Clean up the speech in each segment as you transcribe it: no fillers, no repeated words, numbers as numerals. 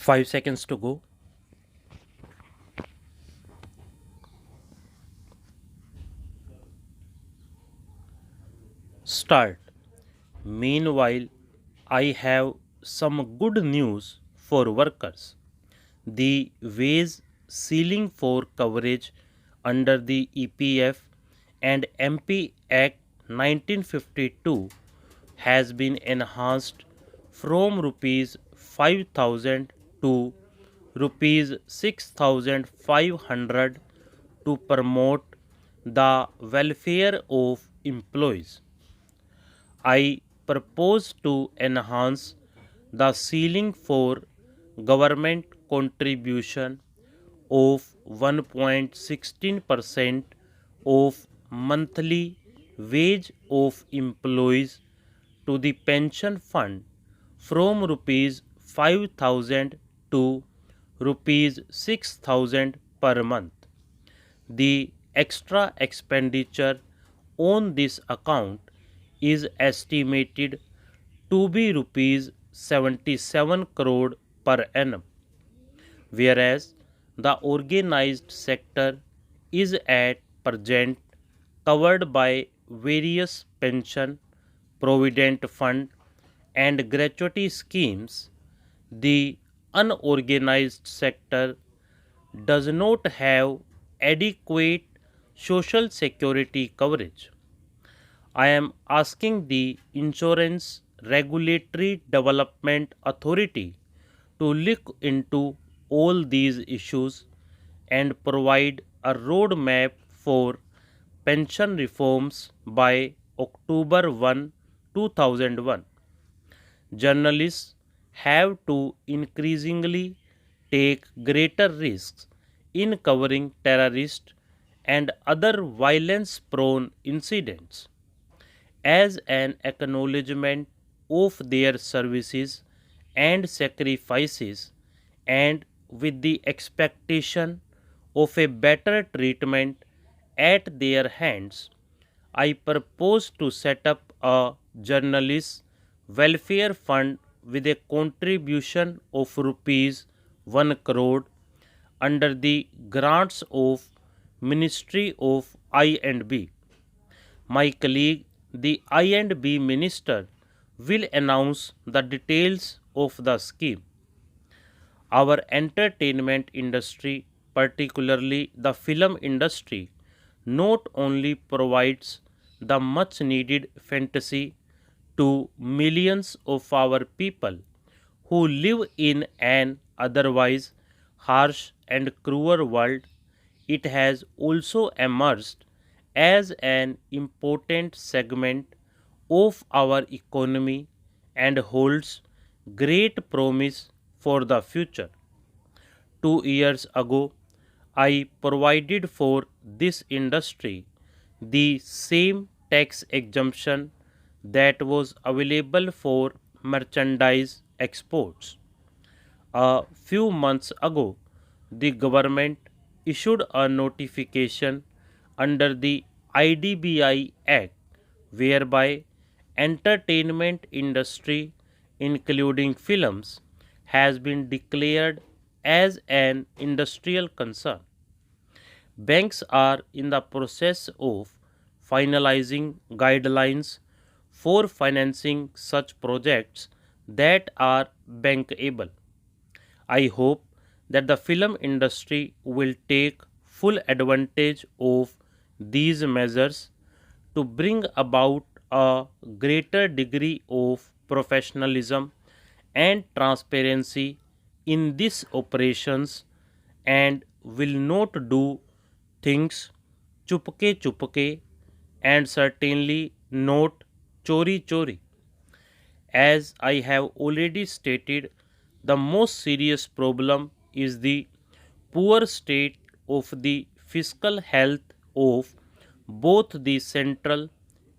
5 seconds to go. Start. Meanwhile, I have some good news for workers. The wage ceiling for coverage under the EPF and MP Act 1952 has been enhanced from rupees 5000 to rupees 6500 to promote the welfare of employees. I propose to enhance the ceiling for government contribution of 1.16% of monthly wage of employees to the pension fund from rupees 5000 to rupees 6000 per month. The extra expenditure on this account is estimated to be rupees 77 crore per annum, whereas the organized sector is at present covered by various pension, provident fund and gratuity schemes. The unorganized sector does not have adequate social security coverage. I am asking the Insurance Regulatory Development Authority to look into all these issues and provide a roadmap for pension reforms by October 1, 2001. Journalists have to increasingly take greater risks in covering terrorist and other violence prone incidents as an acknowledgement of their services and sacrifices, and with the expectation of a better treatment at their hands. I propose to set up a journalist welfare fund with a contribution of rupees 1 crore under the grants of Ministry of I&B. My colleague, the I&B Minister, will announce the details of the scheme. Our entertainment industry, particularly the film industry, not only provides the much needed fantasy to millions of our people who live in an otherwise harsh and cruel world, it has also emerged as an important segment of our economy and holds great promise for the future. 2 years ago, I provided for this industry the same tax exemption that was available for merchandise exports. A few months ago, the government issued a notification under the IDBI Act whereby entertainment industry including films has been declared as an industrial concern. Banks are in the process of finalizing guidelines for financing such projects that are bankable. I hope that the film industry will take full advantage of these measures to bring about a greater degree of professionalism and transparency in these operations and will not do things chupke and certainly not chori. As I have already stated, the most serious problem is the poor state of the fiscal health of both the central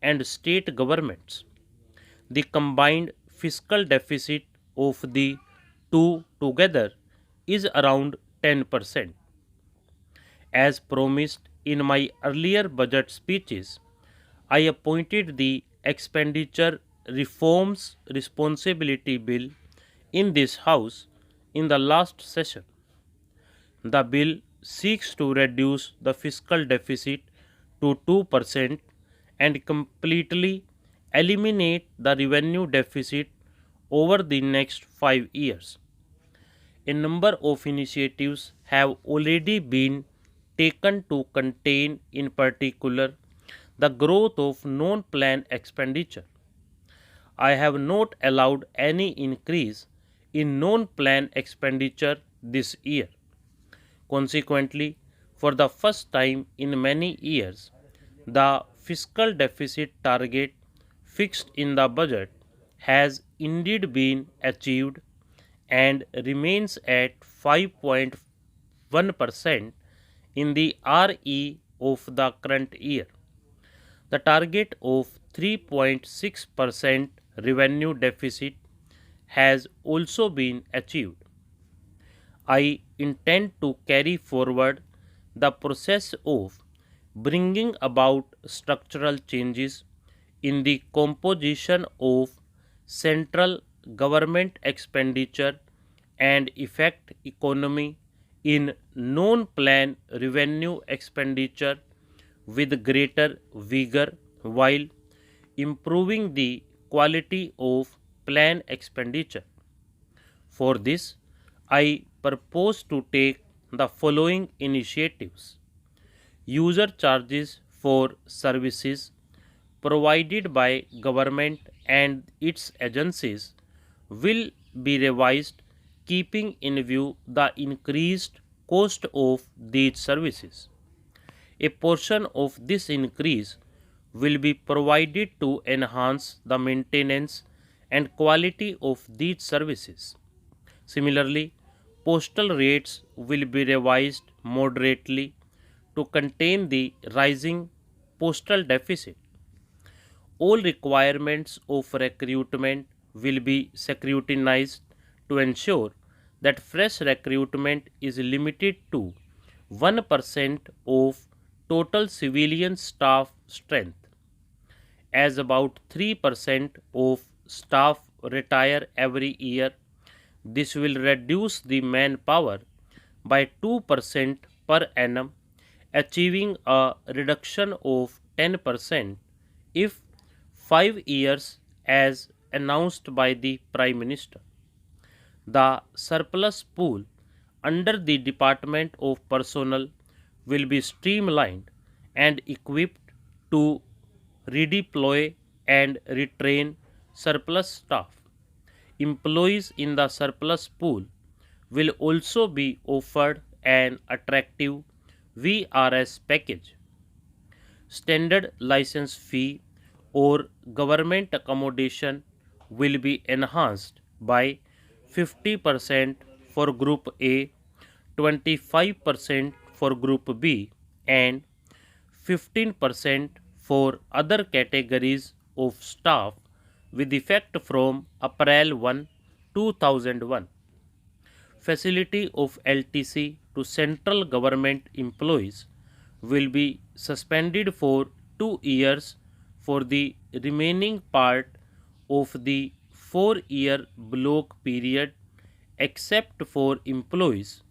and state governments. The combined fiscal deficit of the two together is around 10%. As promised in my earlier budget speeches, I appointed the Expenditure Reforms Responsibility Bill in this House in the last session. The bill seeks to reduce the fiscal deficit to 2% and completely eliminate the revenue deficit over the next 5 years. A number of initiatives have already been taken to contain, in particular, the growth of non-plan expenditure. I have not allowed any increase in non-plan expenditure this year. Consequently, for the first time in many years, the fiscal deficit target fixed in the budget has indeed been achieved and remains at 5.1% in the RE of the current year. The target of 3.6% revenue deficit has also been achieved. I intend to carry forward the process of bringing about structural changes in the composition of central government expenditure and effect economy in non-plan revenue expenditure with greater vigor while improving the quality of plan expenditure. For this, I propose to take the following initiatives. User charges for services provided by government and its agencies will be revised, keeping in view the increased cost of these services. A portion of this increase will be provided to enhance the maintenance and quality of these services. Similarly, postal rates will be revised moderately to contain the rising postal deficit. All requirements of recruitment will be scrutinized to ensure that fresh recruitment is limited to 1% of total civilian staff strength, as about 3% of staff retire every year. This will reduce the manpower by 2% per annum, achieving a reduction of 10% if 5 years as announced by the Prime Minister. The surplus pool under the Department of Personnel will be streamlined and equipped to redeploy and retrain surplus staff. Employees in the surplus pool will also be offered an attractive VRS package. Standard license fee or government accommodation will be enhanced by 50% for Group A, 25% for Group B, and 15% for other categories of staff with effect from April 1, 2001. Facility of LTC to central government employees will be suspended for 2 years for the remaining part of the 4-year block period, except for employees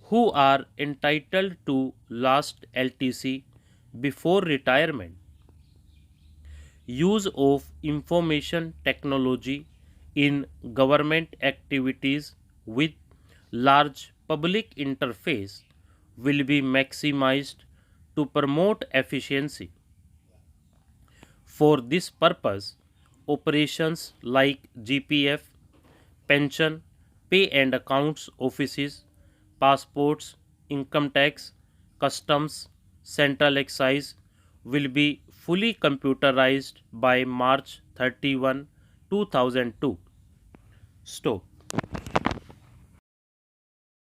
who are entitled to last LTC before retirement. Use of information technology in government activities with large public interface will be maximized to promote efficiency. For this purpose, operations like GPF, pension, pay and accounts offices, passports, income tax, customs, central excise will be fully computerized by March 31, 2002. Stop.